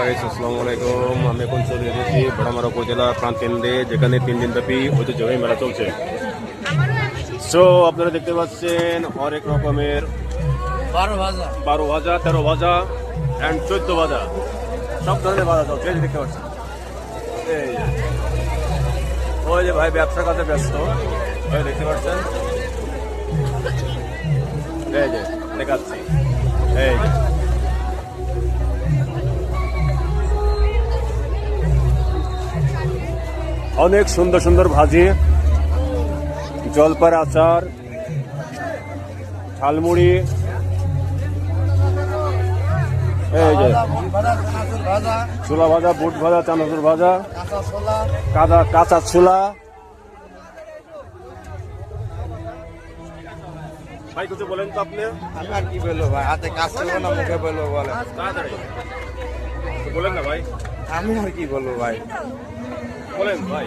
Guys আসসালামু আলাইকুম। আমি এখন চলে এসেছি বড়মারা উপজেলা প্রাণকেন্দ্রে, যেখানে 3 দিন ব্যাপী ঐতিহ্যবাহী মেলা চলছে। সো আপনারা দেখতে পাচ্ছেন হরেক রকমের 12 ভাজা 13 ভাজা অ্যান্ড 14 ভাজা, সব ধরনের ভাজা চলছে। এই যে দেখতে পাচ্ছেন, এই যে ওই যে ভাই ব্যবসার কাজে ব্যস্ত, ওই দেখতে পাচ্ছেন, এই যে দেখাচ্ছি, এই যে অনেক সুন্দর সুন্দর ভাজি, জলপার আচার, ঝালমুড়ি, এই যে ছোলা ভাজা, বুট ভাজা, চানাচুর ভাজা, কাঁচা ছোলা। ভাই কিছু বলেন তো আপনি। আমি আর কি বলবো ভাই, হাতে কাজ করবো না, মুখে বলবো বলে বলেন না ভাই। আমি আর কি বলবো ভাই, বলেন ভাই,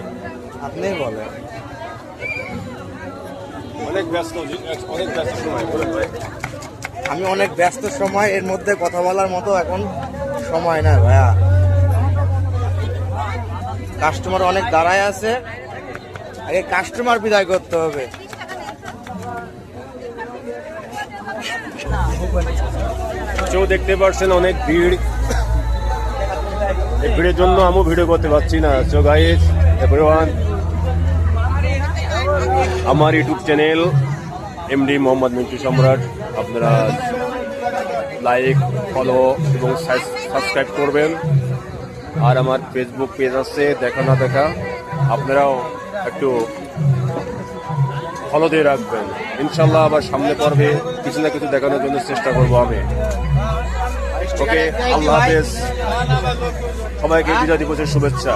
আপনি বলেন। অনেক ব্যস্ত সময়, বলেন ভাই। আমি অনেক ব্যস্ত সময়, এর মধ্যে কথা বলার মতো এখন সময় না ভাইয়া। কাস্টমার অনেক দাঁড়ায় আছে, আগে কাস্টমার বিদায় করতে হবে। কেউ দেখতে পাচ্ছেন অনেক ভিড়, এই ভিড়ের জন্য আমিও ভিডিও করতে পারছি না। সো গাইস এভরিওয়ান, আমার YouTube channel MD Mohammad Mintu সম্রাট, আপনারা লাইক, ফলো এবং সাবস্ক্রাইব করবেন। আর আমার ফেসবুক পেজ আছে দেখা না দেখা, আপনারাও একটু ফলো দিয়ে রাখবেন। ইনশাল্লাহ আবার সামনে পর্বে কিছু না কিছু দেখানোর জন্য চেষ্টা করবো আমি। ওকে, আল্লাহ হাফেজ, সবাইকে বিজয় দিবসের শুভেচ্ছা।